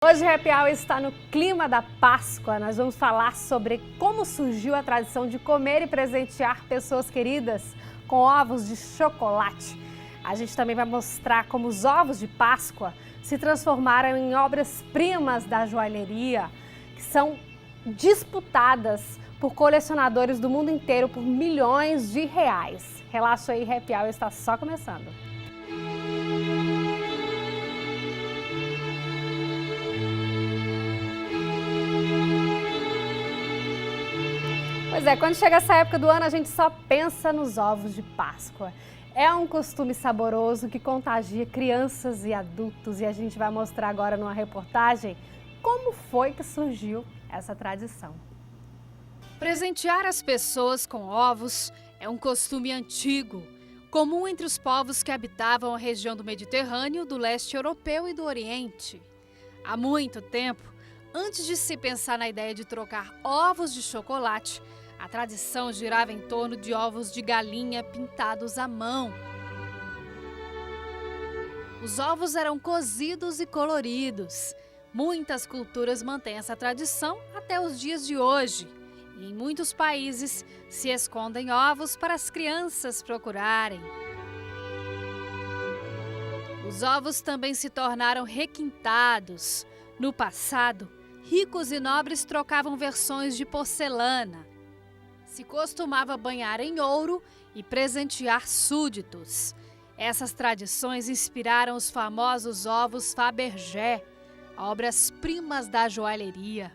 Hoje o Happy Hour está no clima da Páscoa. Nós vamos falar sobre como surgiu a tradição de comer e presentear pessoas queridas com ovos de chocolate. A gente também vai mostrar como os ovos de Páscoa se transformaram em obras-primas da joalheria, que são disputadas por colecionadores do mundo inteiro por milhões de reais. Relaxa aí, Happy Hour está só começando. Pois é, quando chega essa época do ano, a gente só pensa nos ovos de Páscoa. É um costume saboroso que contagia crianças e adultos e a gente vai mostrar agora numa reportagem como foi que surgiu essa tradição. Presentear as pessoas com ovos é um costume antigo, comum entre os povos que habitavam a região do Mediterrâneo, do leste europeu e do Oriente. Há muito tempo, antes de se pensar na ideia de trocar ovos de chocolate, a tradição girava em torno de ovos de galinha pintados à mão. Os ovos eram cozidos e coloridos. Muitas culturas mantêm essa tradição até os dias de hoje. E em muitos países se escondem ovos para as crianças procurarem. Os ovos também se tornaram requintados. No passado, ricos e nobres trocavam versões de porcelana. Se costumava banhar em ouro e presentear súditos. Essas tradições inspiraram os famosos ovos Fabergé, obras-primas da joalheria.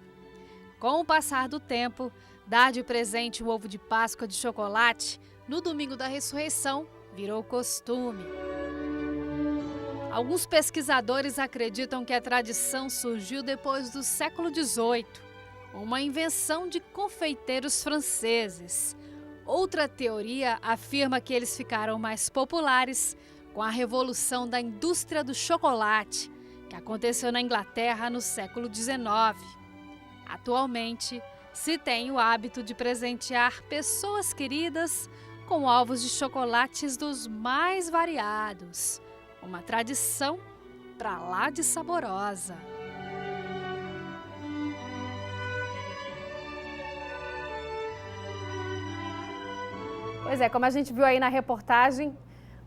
Com o passar do tempo, dar de presente um ovo de Páscoa de chocolate no domingo da ressurreição virou costume. Alguns pesquisadores acreditam que a tradição surgiu depois do século XVIII, uma invenção de confeiteiros franceses. Outra teoria afirma que eles ficaram mais populares com a revolução da indústria do chocolate, que aconteceu na Inglaterra no século XIX. Atualmente, se tem o hábito de presentear pessoas queridas com ovos de chocolates dos mais variados. Uma tradição pra lá de saborosa. Pois é, como a gente viu aí na reportagem,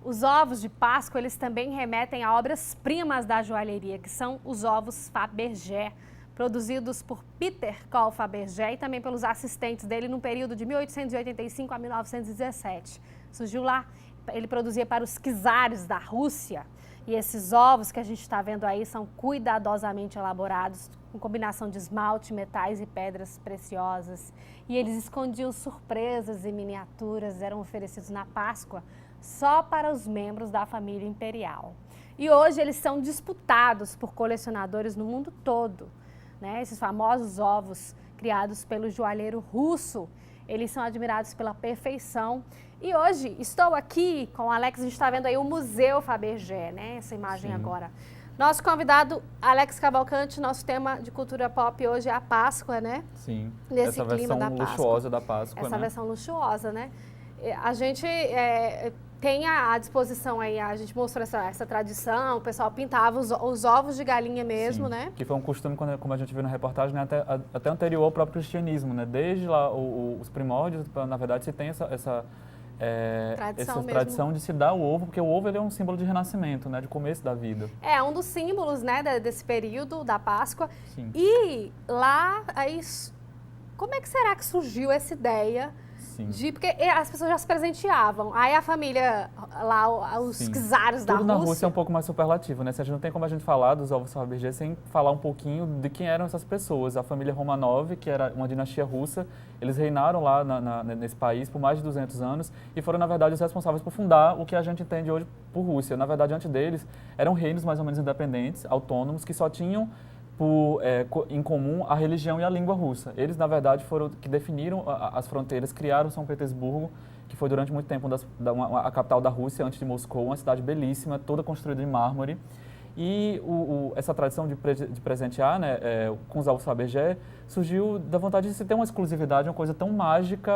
os ovos de Páscoa eles também remetem a obras-primas da joalheria, que são os ovos Fabergé, produzidos por Peter Cole Fabergé e também pelos assistentes dele no período de 1885 a 1917. Surgiu lá, ele produzia para os czares da Rússia. E esses ovos que a gente está vendo aí são cuidadosamente elaborados, com combinação de esmalte, metais e pedras preciosas. E eles escondiam surpresas e miniaturas, eram oferecidos na Páscoa só para os membros da família imperial. E hoje eles são disputados por colecionadores no mundo todo. Esses famosos ovos criados pelo joalheiro russo, eles são admirados pela perfeição. E hoje estou aqui com o Alex, a gente está vendo aí o Museu Fabergé, essa imagem. Sim. Agora. Nosso convidado, Alex Cavalcante, nosso tema de cultura pop hoje é a Páscoa, né? Sim, Nesse essa clima versão da Páscoa. luxuosa da Páscoa, Essa versão luxuosa, né? A gente tem à disposição aí, a gente mostrou essa tradição, o pessoal pintava os ovos de galinha mesmo, Sim, né? Que foi um costume, como a gente viu na reportagem, né, até anterior ao próprio cristianismo, né? Desde lá os primórdios, na verdade, se tem essa tradição de se dar o ovo, porque o ovo ele é um símbolo de renascimento, né, de começo da vida. É um dos símbolos, né, desse período da Páscoa. Sim. E lá, aí, como é que será que surgiu essa ideia? Sim. Porque as pessoas já se presenteavam. Aí a família, lá, os czares da Rússia... Tudo na Rússia é um pouco mais superlativo, né? Não tem como a gente falar dos ovos Fabergé sem falar um pouquinho de quem eram essas pessoas. A família Romanov, que era uma dinastia russa, eles reinaram lá nesse país por mais de 200 anos e foram, na verdade, os responsáveis por fundar o que a gente entende hoje por Rússia. Na verdade, antes deles, eram reinos mais ou menos independentes, autônomos, que só tinham em comum a religião e a língua russa. Eles, na verdade, foram que definiram as fronteiras, criaram São Petersburgo, que foi durante muito tempo a capital da Rússia, antes de Moscou, uma cidade belíssima, toda construída de mármore. E essa tradição de presentear, né, com os ovos Fabergé surgiu da vontade de se ter uma exclusividade, uma coisa tão mágica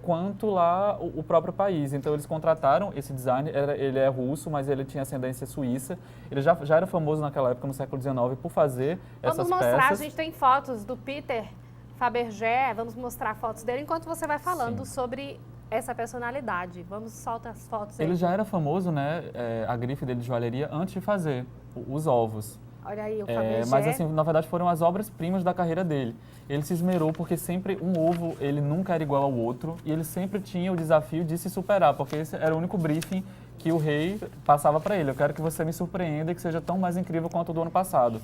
quanto lá o próprio país. Então eles contrataram esse designer, ele é russo, mas ele tinha ascendência suíça. Ele já era famoso naquela época, no século XIX, por fazer essas peças. Vamos mostrar, a gente tem fotos do Peter Fabergé, vamos mostrar fotos dele enquanto você vai falando sobre essa personalidade. Vamos soltar as fotos aí. Ele já era famoso, né, a grife dele de joalheria, antes de fazer os ovos. Olha aí o Fabergé. Mas assim, na verdade foram as obras-primas da carreira dele. Ele se esmerou porque sempre um ovo, ele nunca era igual ao outro e ele sempre tinha o desafio de se superar, porque esse era o único briefing que o rei passava para ele. Eu quero que você me surpreenda e que seja tão mais incrível quanto o do ano passado.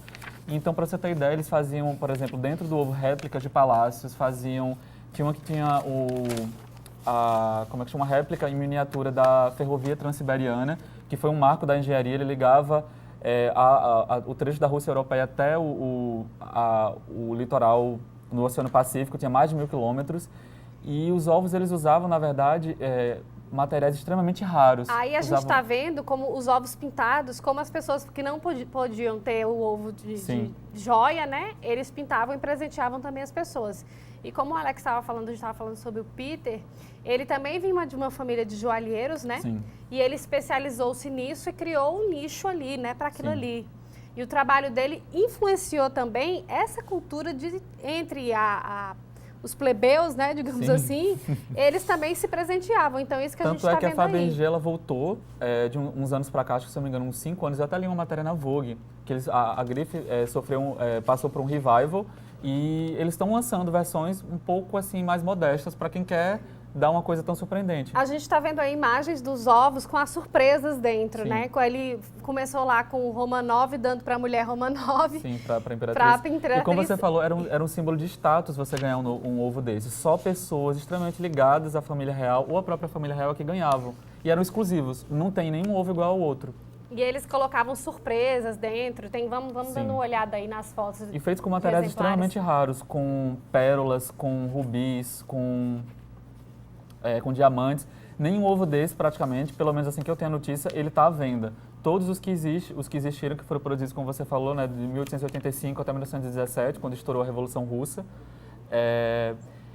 Então, para você ter ideia, eles faziam, por exemplo, dentro do ovo réplicas de palácios, tinha uma que tinha uma réplica em miniatura da ferrovia Transiberiana, que foi um marco da engenharia. Ele ligava o trecho da Rússia europeia até o litoral no Oceano Pacífico, tinha mais de 1.000 quilômetros. E os ovos eles usavam, na verdade, materiais extremamente raros. Aí a gente está vendo como os ovos pintados, como as pessoas que não podiam ter o ovo de joia, né? Eles pintavam e presenteavam também as pessoas. E como o Alex estava falando, a gente estava falando sobre o Peter, ele também vinha de uma família de joalheiros, né? Sim. E ele especializou-se nisso e criou um nicho ali, né, para aquilo ali. E o trabalho dele influenciou também essa cultura entre os plebeus, né, digamos assim, eles também se presenteavam. Então, isso que a gente está vendo aí. Tanto é que a Fabergé, ela voltou de uns anos para cá, acho que, se não me engano, uns 5 anos. Eu até li uma matéria na Vogue, que a grife passou por um revival e eles estão lançando versões um pouco assim mais modestas para quem quer dar uma coisa tão surpreendente. A gente está vendo aí imagens dos ovos com as surpresas dentro, né? Ele começou lá com o Romanov, dando para a mulher Romanov. Sim, para a imperatriz. E como você falou, era um símbolo de status você ganhar um ovo desse. Só pessoas extremamente ligadas à família real ou à própria família real que ganhavam. E eram exclusivos. Não tem nenhum ovo igual ao outro. E eles colocavam surpresas dentro. Vamos dando uma olhada aí nas fotos. E feitos com materiais extremamente raros, com pérolas, com rubis, com diamantes. Nenhum ovo desse, praticamente, pelo menos assim que eu tenho a notícia, ele está à venda. Todos os que existiram, que foram produzidos, como você falou, né, de 1885 até 1917, quando estourou a Revolução Russa,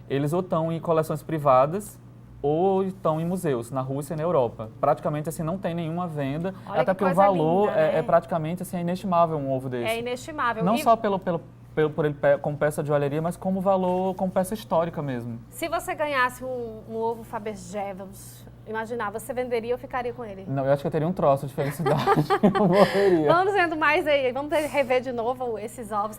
eles ou estão em coleções privadas ou estão em museus, na Rússia e na Europa. Praticamente, assim, não tem nenhuma venda, até porque o valor linda, né? é praticamente, assim, inestimável um ovo desse. É inestimável. Não só por ele como peça de joalheria, mas como valor, como peça histórica mesmo. Se você ganhasse um ovo Fabergé, vamos imaginar, você venderia ou ficaria com ele? Não, eu acho que eu teria um troço de felicidade. Eu morreria. Vamos vendo mais aí, vamos rever de novo esses ovos.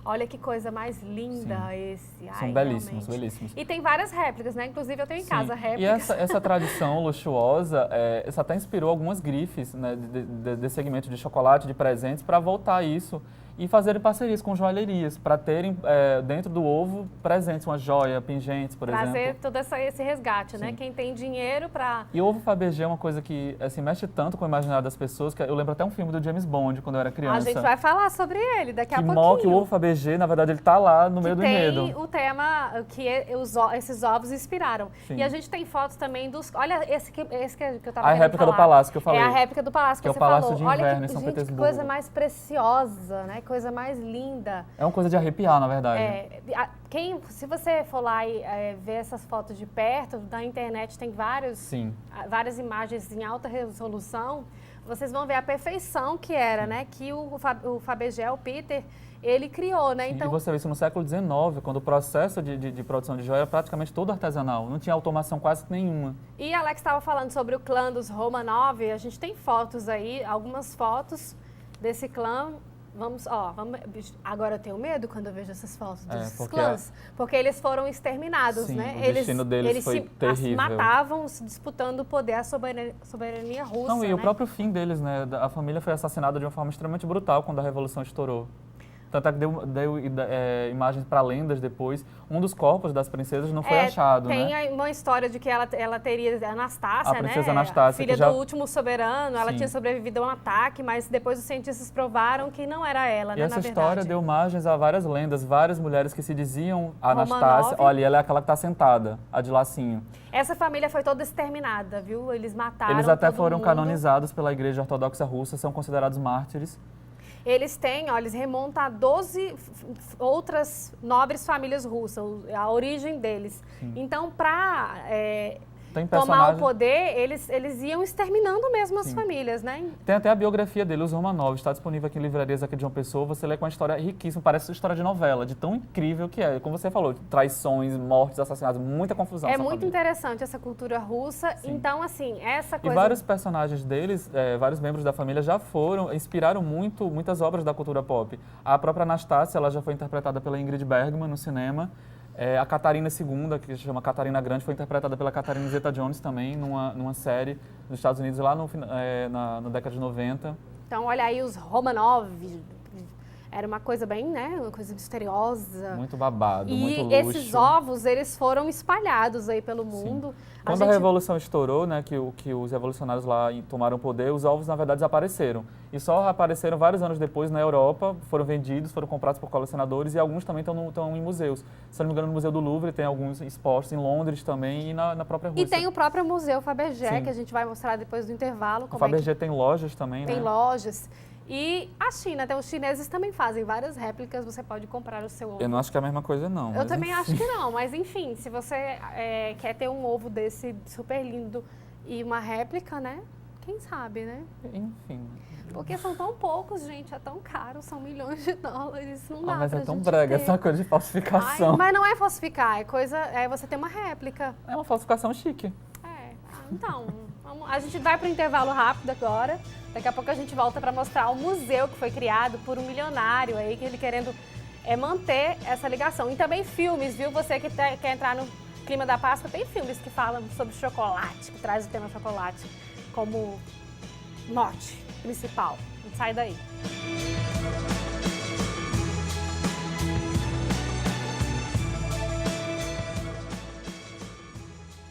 Olha que coisa mais linda esse. São belíssimos, belíssimos. E tem várias réplicas, né? Inclusive eu tenho em casa réplicas. E essa tradição luxuosa, essa até inspirou algumas grifes, né, de segmento de chocolate, de presentes, para voltar a isso e fazerem parcerias com joalherias, para terem dentro do ovo presentes, uma joia, pingentes, por exemplo. Trazer todo esse resgate, né? Quem tem dinheiro para... E o ovo Fabergé é uma coisa que assim, mexe tanto com o imaginário das pessoas, que eu lembro até um filme do James Bond, quando eu era criança. A gente vai falar sobre ele daqui a pouquinho. Que o ovo Fabergé, na verdade, ele está lá no meio do enredo. Tem o tema que esses ovos inspiraram. Sim. E a gente tem fotos também dos... Olha, esse que eu estava querendo falar. A réplica do palácio que eu falei. É a réplica do palácio que você é o Palácio falou. de Inverno, Olha em São gente, Petersburgo. Que coisa mais preciosa, né? Coisa mais linda. É uma coisa de arrepiar, na verdade. Se você for lá e ver essas fotos de perto, na internet tem várias imagens em alta resolução, vocês vão ver a perfeição que era, né? Que o Fabergé, o Peter, ele criou, né? Então, e você vê isso no século XIX, quando o processo de produção de joia era praticamente todo artesanal, não tinha automação quase nenhuma. E Alex estava falando sobre o clã dos Romanov, a gente tem fotos aí, algumas fotos desse clã. Agora eu tenho medo quando eu vejo essas fotos desses clãs, porque eles foram exterminados, né? O destino deles foi terrível. Matavam, se disputando o poder, a soberania russa. Não, e né? o próprio fim deles, né? A família foi assassinada de uma forma extremamente brutal quando a Revolução estourou. Tanto é que deu imagens para lendas depois. Um dos corpos das princesas não foi achado, tem né? Tem uma história de que ela teria, Anastácia, A princesa né? Anastácia, filha que já... do último soberano, ela Sim. tinha sobrevivido a um ataque, mas depois os cientistas provaram que não era ela, né, E essa na história verdade. deu margens a várias lendas, várias mulheres que se diziam Anastácia. Romanov. Olha, ela é aquela que está sentada, a de lacinho. Essa família foi toda exterminada, viu? Eles mataram Eles até todo foram mundo. canonizados pela Igreja Ortodoxa Russa, são considerados mártires. Eles remontam a 12 outras nobres famílias russas, a origem deles. Sim. Então, para Tem tomar o personagem... poder, eles iam exterminando mesmo as Sim. famílias, né? Tem até a biografia dele, os Romanov, está disponível aqui em livrarias aqui de João Pessoa. Você lê com uma história riquíssima, parece uma história de novela, de tão incrível que é. Como você falou, traições, mortes, assassinatos, muita confusão. É essa muito família. interessante essa cultura russa. Sim. Então, assim, essa E coisa... vários personagens deles, vários membros da família já inspiraram muitas obras da cultura pop. A própria Anastácia, ela já foi interpretada pela Ingrid Bergman no cinema. A Catarina II, que se chama Catarina Grande, foi interpretada pela Catherine Zeta-Jones também, numa série dos Estados Unidos, lá na década de 90. Então, olha aí os Romanov. Era uma coisa bem, né? Uma coisa misteriosa. Muito babado, e muito luxo. esses ovos, eles foram espalhados aí pelo mundo. Quando a Revolução estourou, né, que os revolucionários lá tomaram o poder, os ovos, na verdade, desapareceram. E só apareceram vários anos depois na Europa, foram vendidos, foram comprados por colecionadores e alguns também estão em museus. Se não me engano, no Museu do Louvre tem alguns expostos, em Londres também e na própria Rússia. E tem o próprio Museu Fabergé, Sim. que a gente vai mostrar depois do intervalo. O Fabergé tem lojas também, tem né? lojas. E a China, até os chineses também fazem várias réplicas, você pode comprar o seu ovo. Eu não acho que é a mesma coisa, não. Eu também acho que não, mas enfim, se você quer ter um ovo desse super lindo e uma réplica, né? Quem sabe, né? Enfim. Porque são tão poucos, gente, é tão caro, são milhões de dólares, não dá mas pra é tão gente brega ter. essa coisa de falsificação. Ai, mas não é falsificar, é você ter uma réplica. É uma falsificação chique. Então, a gente vai para o intervalo rápido agora. Daqui a pouco a gente volta para mostrar o museu que foi criado por um milionário aí, que ele querendo manter essa ligação. E também filmes, viu? Você que quer entrar no clima da Páscoa, tem filmes que falam sobre chocolate, que traz o tema chocolate como mote principal. Não sai daí.